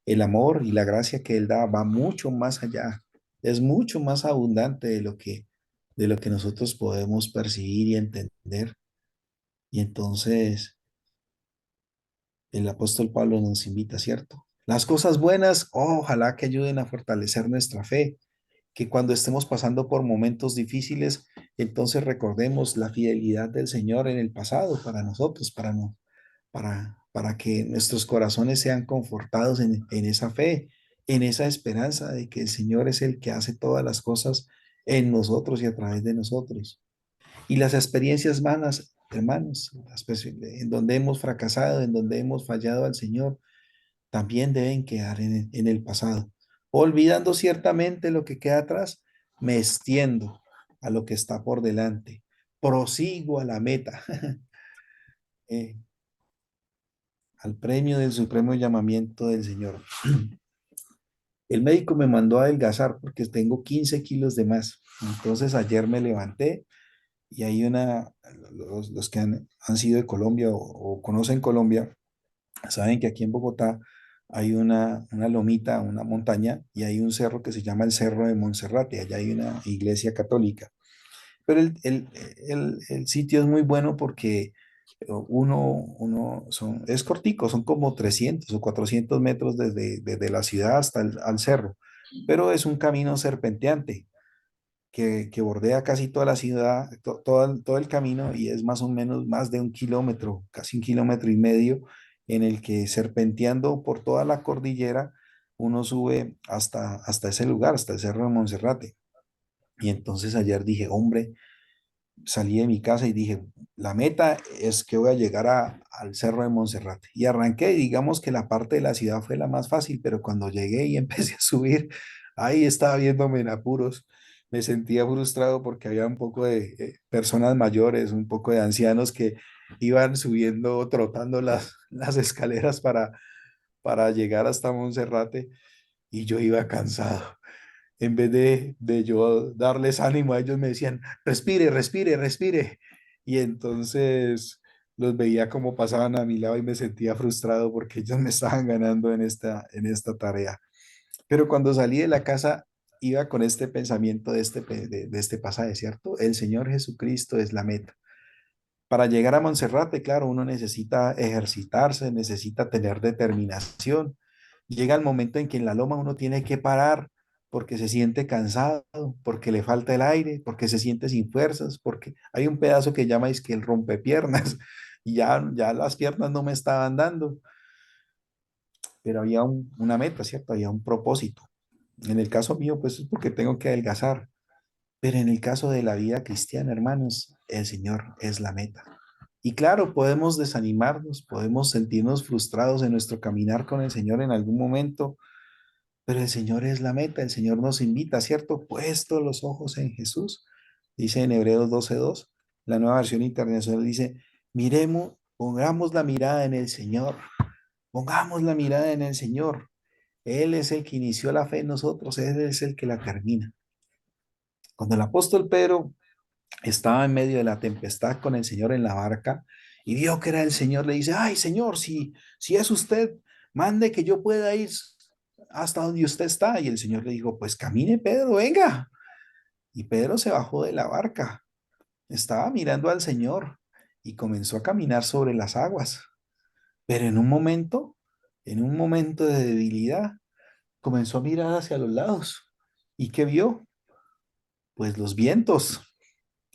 El amor y la gracia que Él da va mucho más allá, es mucho más abundante de lo que nosotros podemos percibir y entender. Y entonces el apóstol Pablo nos invita, ¿cierto? Las cosas buenas, ojalá que ayuden a fortalecer nuestra fe, que cuando estemos pasando por momentos difíciles, entonces recordemos la fidelidad del Señor en el pasado para nosotros, para que nuestros corazones sean confortados en esa fe, en esa esperanza de que el Señor es el que hace todas las cosas en nosotros y a través de nosotros. Y las experiencias vanas, hermanos, en donde hemos fracasado, en donde hemos fallado al Señor, también deben quedar en el pasado. Olvidando ciertamente lo que queda atrás, me extiendo a lo que está por delante, prosigo a la meta, eh, al premio del supremo llamamiento del Señor. El médico me mandó a adelgazar porque tengo 15 kilos de más. Entonces ayer me levanté y hay los que han sido de Colombia o conocen Colombia, saben que aquí en Bogotá hay una lomita, una montaña, y hay un cerro que se llama el Cerro de Monserrate. Allá hay una iglesia católica. Pero el sitio es muy bueno porque es cortico, son como 300 o 400 metros desde la ciudad hasta al cerro, pero es un camino serpenteante que bordea casi toda la ciudad, todo el camino, y es más o menos más de 1 kilómetro, casi 1,5 kilómetros, en el que serpenteando por toda la cordillera, uno sube hasta ese lugar, hasta el Cerro de Monserrate. Y entonces ayer dije, hombre, salí de mi casa y dije, la meta es que voy a llegar al Cerro de Monserrate. Y arranqué, digamos que la parte de la ciudad fue la más fácil, pero cuando llegué y empecé a subir, ahí estaba viéndome en apuros. Me sentía frustrado porque había un poco de personas mayores, un poco de ancianos que iban subiendo, trotando las escaleras para llegar hasta Monserrate, y yo iba cansado. En vez de yo darles ánimo a ellos, me decían, respire, respire, respire. Y entonces los veía como pasaban a mi lado y me sentía frustrado porque ellos me estaban ganando en esta tarea. Pero cuando salí de la casa, iba con este pensamiento de este pasaje, ¿cierto? El Señor Jesucristo es la meta. Para llegar a Monserrate, claro, uno necesita ejercitarse, necesita tener determinación. Llega el momento en que en la loma uno tiene que parar porque se siente cansado, porque le falta el aire, porque se siente sin fuerzas, porque hay un pedazo que llamáis que el rompepiernas, y ya las piernas no me estaban dando, pero había una meta, ¿cierto? Había un propósito. En el caso mío, pues es porque tengo que adelgazar, pero en el caso de la vida cristiana, hermanos, el Señor es la meta. Y claro, podemos desanimarnos, podemos sentirnos frustrados en nuestro caminar con el Señor en algún momento, pero el Señor es la meta, el Señor nos invita, ¿cierto? Puesto los ojos en Jesús, dice en Hebreos 12:2, la nueva versión internacional dice, miremos, pongamos la mirada en el Señor, pongamos la mirada en el Señor. Él es el que inició la fe en nosotros, Él es el que la termina. Cuando el apóstol Pedro estaba en medio de la tempestad con el Señor en la barca y vio que era el Señor, le dice, ay Señor, si es usted, mande que yo pueda ir hasta donde usted está. Y el Señor le dijo, pues camine Pedro, venga. Y Pedro se bajó de la barca, estaba mirando al Señor y comenzó a caminar sobre las aguas. Pero en un momento de debilidad, comenzó a mirar hacia los lados. ¿Y qué vio? Pues los vientos,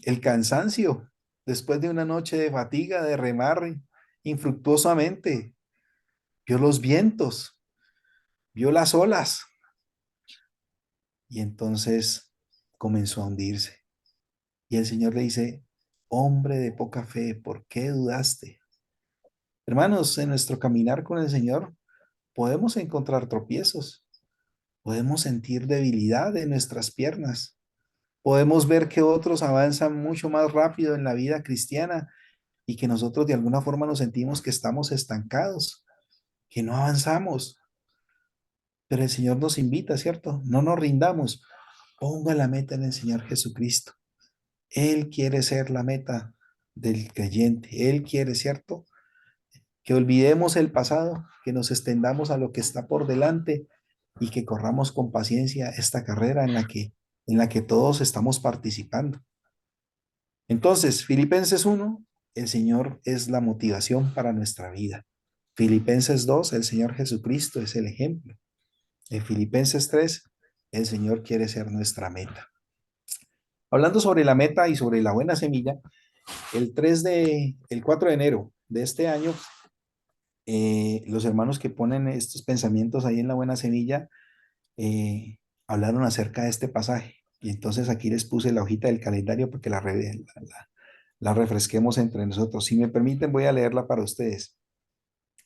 el cansancio, después de una noche de fatiga, de remar infructuosamente. Vio los vientos, vio las olas y entonces comenzó a hundirse. Y el Señor le dice, hombre de poca fe, ¿por qué dudaste? Hermanos, en nuestro caminar con el Señor podemos encontrar tropiezos, podemos sentir debilidad en nuestras piernas, podemos ver que otros avanzan mucho más rápido en la vida cristiana y que nosotros de alguna forma nos sentimos que estamos estancados, que no avanzamos. Pero el Señor nos invita, ¿cierto? No nos rindamos. Ponga la meta en el Señor Jesucristo. Él quiere ser la meta del creyente. Él quiere, ¿cierto? Que olvidemos el pasado, que nos extendamos a lo que está por delante y que corramos con paciencia esta carrera en la que todos estamos participando. Entonces, Filipenses 1, el Señor es la motivación para nuestra vida. Filipenses 2, el Señor Jesucristo es el ejemplo. En Filipenses 3, el Señor quiere ser nuestra meta. Hablando sobre la meta y sobre la buena semilla, el 4 de enero de este año, los hermanos que ponen estos pensamientos ahí en la buena semilla, hablaron acerca de este pasaje. Y entonces aquí les puse la hojita del calendario porque la refresquemos entre nosotros. Si me permiten, voy a leerla para ustedes.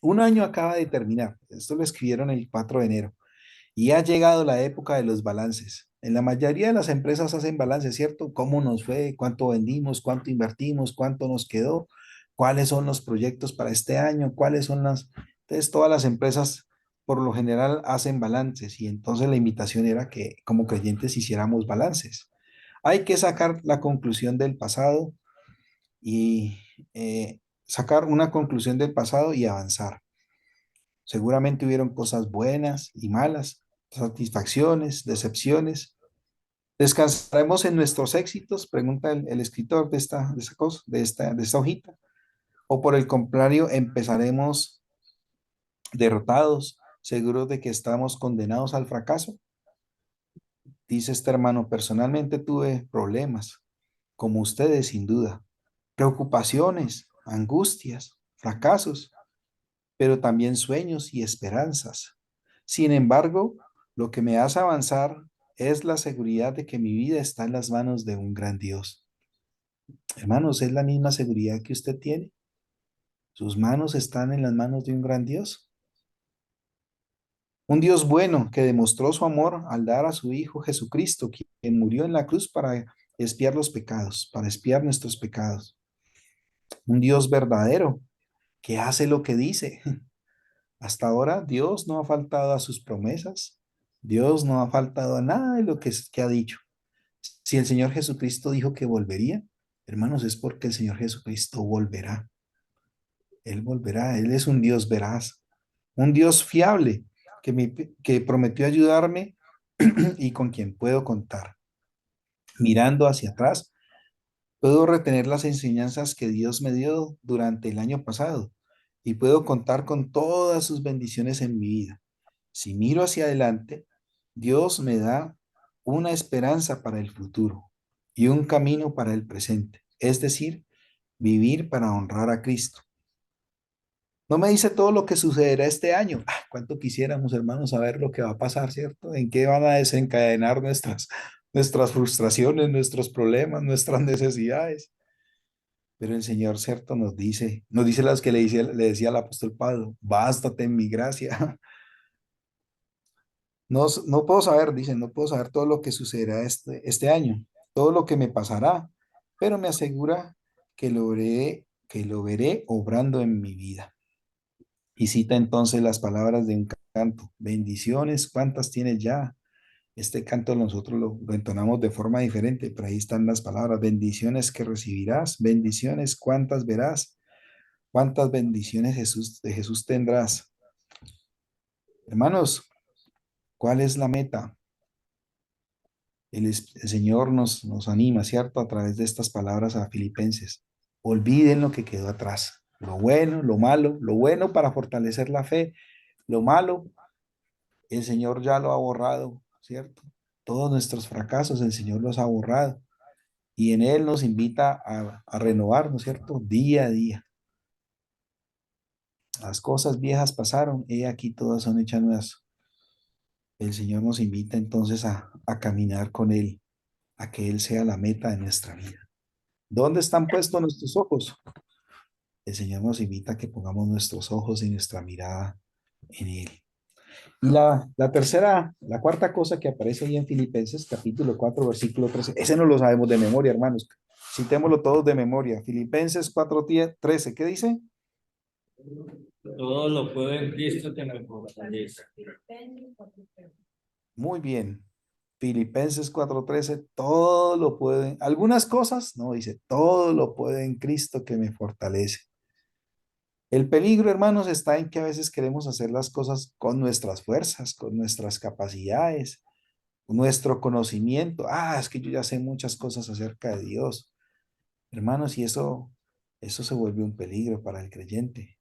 Un año acaba de terminar. Esto lo escribieron el 4 de enero. Y ha llegado la época de los balances. En la mayoría de las empresas hacen balances, ¿cierto? ¿Cómo nos fue? ¿Cuánto vendimos? ¿Cuánto invertimos? ¿Cuánto nos quedó? ¿Cuáles son los proyectos para este año? ¿Cuáles son las... Entonces, todas las empresas por lo general hacen balances y entonces la invitación era que como creyentes hiciéramos balances. Hay que sacar la conclusión del pasado y sacar una conclusión del pasado y avanzar. Seguramente hubieron cosas buenas y malas, satisfacciones, decepciones. ¿Descansaremos en nuestros éxitos? Pregunta el escritor de esta cosa, de esta hojita. ¿O por el contrario, empezaremos derrotados, seguros de que estamos condenados al fracaso? Dice este hermano, personalmente tuve problemas, como ustedes sin duda, preocupaciones, angustias, fracasos, pero también sueños y esperanzas. Sin embargo, lo que me hace avanzar es la seguridad de que mi vida está en las manos de un gran Dios. Hermanos, ¿es la misma seguridad que usted tiene? ¿Sus manos están en las manos de un gran Dios? Un Dios bueno que demostró su amor al dar a su Hijo Jesucristo, quien murió en la cruz para expiar los pecados, para expiar nuestros pecados. Un Dios verdadero que hace lo que dice. Hasta ahora Dios no ha faltado a sus promesas. Dios no ha faltado a nada de lo que ha dicho. Si el Señor Jesucristo dijo que volvería, hermanos, es porque el Señor Jesucristo volverá. Él volverá. Él es un Dios veraz, un Dios fiable que prometió ayudarme y con quien puedo contar. Mirando hacia atrás, puedo retener las enseñanzas que Dios me dio durante el año pasado y puedo contar con todas sus bendiciones en mi vida. Si miro hacia adelante, Dios me da una esperanza para el futuro y un camino para el presente, es decir, vivir para honrar a Cristo. No me dice todo lo que sucederá este año. Cuánto quisiéramos, hermanos, saber lo que va a pasar, ¿cierto? En qué van a desencadenar nuestras frustraciones, nuestros problemas, nuestras necesidades. Pero el Señor, ¿cierto? Nos dice las que le decía al apóstol Pablo, bástate en mi gracia. No, no puedo saber, dicen, no puedo saber todo lo que sucederá este año, todo lo que me pasará, pero me asegura que lo veré obrando en mi vida. Y cita entonces las palabras de un canto, bendiciones, ¿cuántas tienes ya? Este canto nosotros lo entonamos de forma diferente, pero ahí están las palabras, bendiciones que recibirás, bendiciones, ¿cuántas verás? ¿Cuántas bendiciones de Jesús tendrás? Hermanos, ¿cuál es la meta? El Señor nos anima, ¿cierto? A través de estas palabras a Filipenses. Olviden lo que quedó atrás. lo bueno, lo malo, lo bueno para fortalecer la fe, lo malo, el Señor ya lo ha borrado, ¿cierto? Todos nuestros fracasos el Señor los ha borrado y en Él nos invita a renovarnos, ¿cierto? Día a día. Las cosas viejas pasaron, he aquí todas son hechas nuevas. El Señor nos invita entonces a caminar con Él, a que Él sea la meta de nuestra vida. ¿Dónde están puestos nuestros ojos? El Señor nos invita a que pongamos nuestros ojos y nuestra mirada en Él. Y la tercera, la cuarta cosa que aparece ahí en Filipenses, capítulo 4 versículo 13, ese no lo sabemos de memoria, hermanos. Citémoslo todos de memoria. Filipenses 4 13, ¿qué dice? Todo lo puedo en Cristo que me fortalece. Muy bien. Filipenses 4:13, todo lo puede, algunas cosas, no, dice, todo lo puede en Cristo que me fortalece. El peligro, hermanos, está en que a veces queremos hacer las cosas con nuestras fuerzas, con nuestras capacidades, con nuestro conocimiento. Ah, es que yo ya sé muchas cosas acerca de Dios. Hermanos, y eso se vuelve un peligro para el creyente,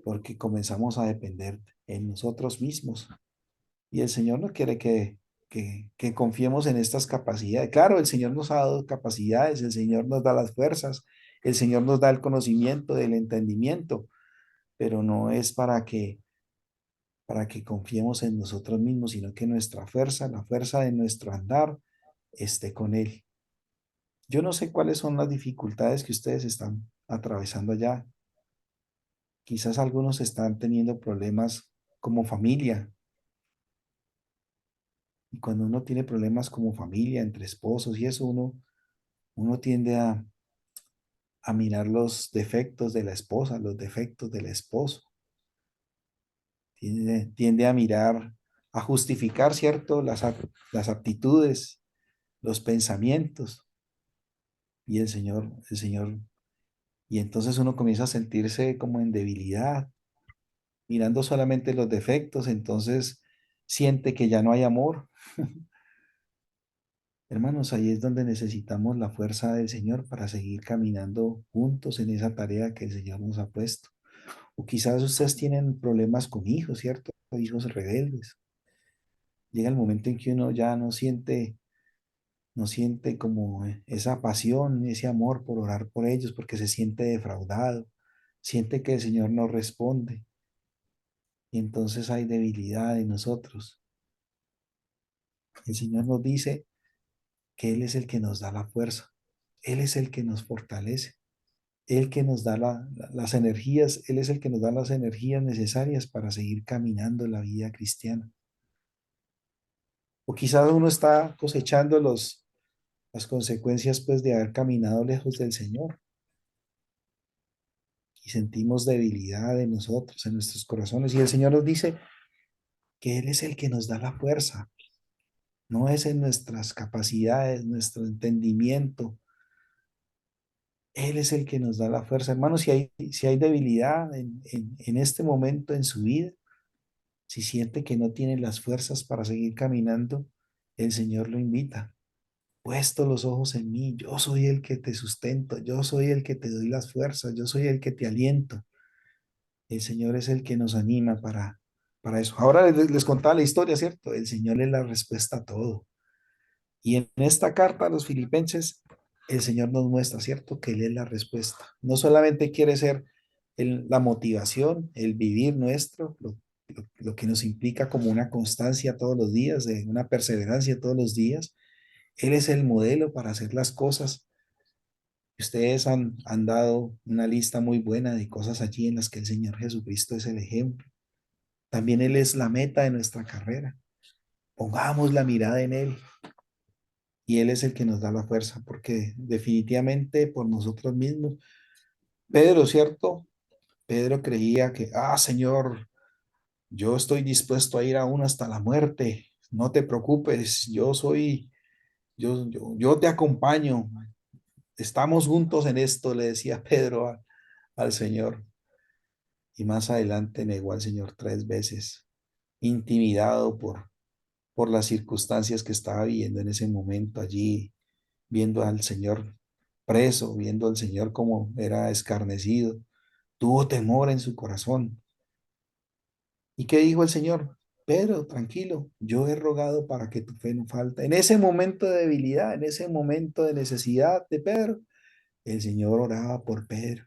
porque comenzamos a depender en nosotros mismos. Y el Señor no quiere que confiemos en estas capacidades. Claro, el Señor nos ha dado capacidades, el Señor nos da las fuerzas, el Señor nos da el conocimiento, el entendimiento, pero no es para que confiemos en nosotros mismos, sino que nuestra fuerza, la fuerza de nuestro andar, esté con Él. Yo no sé cuáles son las dificultades que ustedes están atravesando allá. Quizás algunos están teniendo problemas como familia. Y cuando uno tiene problemas como familia, entre esposos y eso, uno tiende a mirar los defectos de la esposa, los defectos del esposo. Tiende a mirar, a justificar, ¿cierto? Las aptitudes, los pensamientos. Y y entonces uno comienza a sentirse como en debilidad, mirando solamente los defectos, entonces siente que ya no hay amor. Hermanos, ahí es donde necesitamos la fuerza del Señor para seguir caminando juntos en esa tarea que el Señor nos ha puesto. O quizás ustedes tienen problemas con hijos, ¿cierto? Hijos rebeldes. Llega el momento en que uno ya no siente como esa pasión, ese amor por orar por ellos, porque se siente defraudado, siente que el Señor no responde. Y entonces hay debilidad en nosotros. El Señor nos dice que Él es el que nos da la fuerza. Él es el que nos fortalece. Él que nos da las energías, Él es el que nos da las energías necesarias para seguir caminando la vida cristiana. O quizás uno está cosechando las consecuencias pues de haber caminado lejos del Señor y sentimos debilidad en nosotros, en nuestros corazones. Y el Señor nos dice que Él es el que nos da la fuerza. No es en nuestras capacidades, nuestro entendimiento. Él es el que nos da la fuerza. Hermanos, si hay debilidad en este momento en su vida, si siente que no tiene las fuerzas para seguir caminando, el Señor lo invita. Puesto los ojos en mí, yo soy el que te sustento, yo soy el que te doy las fuerzas, yo soy el que te aliento. El Señor es el que nos anima para eso. Ahora les contaba la historia, ¿cierto? El Señor es la respuesta a todo. Y en esta carta a los filipenses, el Señor nos muestra, ¿cierto? Que Él es la respuesta. No solamente quiere ser la motivación, el vivir nuestro, lo que nos implica como una constancia todos los días, de una perseverancia todos los días. Él es el modelo para hacer las cosas. Ustedes han dado una lista muy buena de cosas allí en las que el Señor Jesucristo es el ejemplo. También Él es la meta de nuestra carrera. Pongamos la mirada en Él y Él es el que nos da la fuerza, porque definitivamente por nosotros mismos, Pedro, ¿cierto? Pedro creía que, Señor, yo estoy dispuesto a ir aún hasta la muerte. No te preocupes, yo te acompaño. Estamos juntos en esto, le decía Pedro al Señor. Y más adelante negó al Señor 3 veces, intimidado por las circunstancias que estaba viviendo en ese momento allí, viendo al Señor preso, viendo al Señor como era escarnecido. tuvo temor en su corazón. ¿Y qué dijo el Señor? Pedro, tranquilo, yo he rogado para que tu fe no falte. En ese momento de debilidad, en ese momento de necesidad de Pedro, el Señor oraba por Pedro.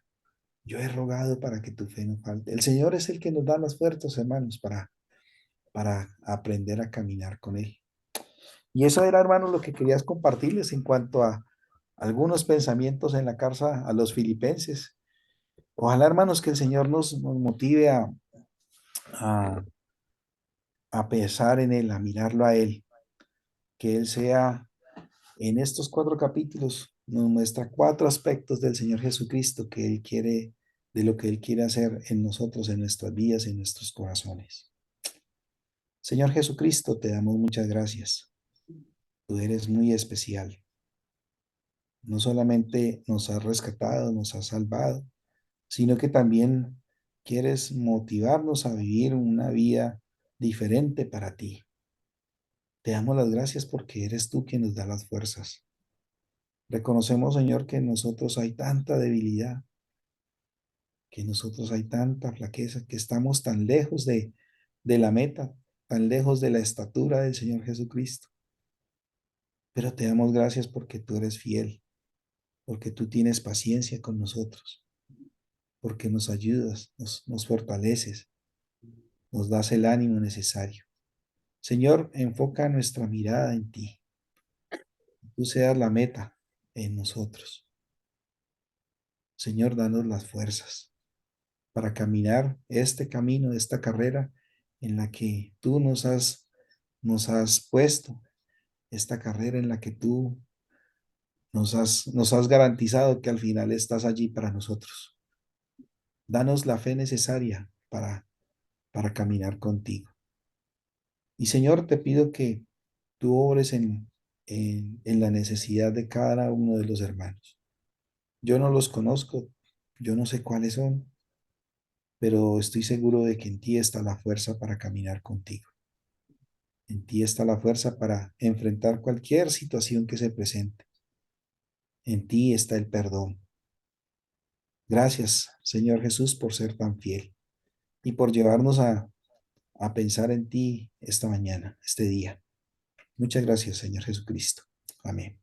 Yo he rogado para que tu fe no falte. El Señor es el que nos da las fuerzas, hermanos, para aprender a caminar con Él. Y eso era, hermanos, lo que querías compartirles en cuanto a algunos pensamientos en la carta a los filipenses. Ojalá, hermanos, que el Señor nos motive a, a pensar en Él, a mirarlo a Él, que Él sea en estos 4 capítulos, nos muestra 4 aspectos del Señor Jesucristo que Él quiere, de lo que Él quiere hacer en nosotros, en nuestras vidas, en nuestros corazones. Señor Jesucristo, te damos muchas gracias. Tú eres muy especial. No solamente nos has rescatado, nos has salvado, sino que también quieres motivarnos a vivir una vida diferente para ti. Te damos las gracias porque eres tú quien nos da las fuerzas. Reconocemos, Señor, que en nosotros hay tanta debilidad, que en nosotros hay tanta flaqueza, que estamos tan lejos de la meta, tan lejos de la estatura del Señor Jesucristo. Pero te damos gracias porque tú eres fiel, porque tú tienes paciencia con nosotros, porque nos ayudas, nos fortaleces, nos das el ánimo necesario. Señor, enfoca nuestra mirada en ti. Tú seas la meta en nosotros. Señor, danos las fuerzas para caminar este camino, esta carrera en la que tú nos has puesto, esta carrera en la que tú nos has garantizado que al final estás allí para nosotros. Danos la fe necesaria para caminar contigo. Y Señor, te pido que tú obres en la necesidad de cada uno de los hermanos. Yo no los conozco, yo no sé cuáles son, pero estoy seguro de que en ti está la fuerza para caminar contigo. En ti está la fuerza para enfrentar cualquier situación que se presente. En ti está el perdón. Gracias, Señor Jesús, por ser tan fiel y por llevarnos a pensar en ti esta mañana, este día. Muchas gracias, Señor Jesucristo. Amén.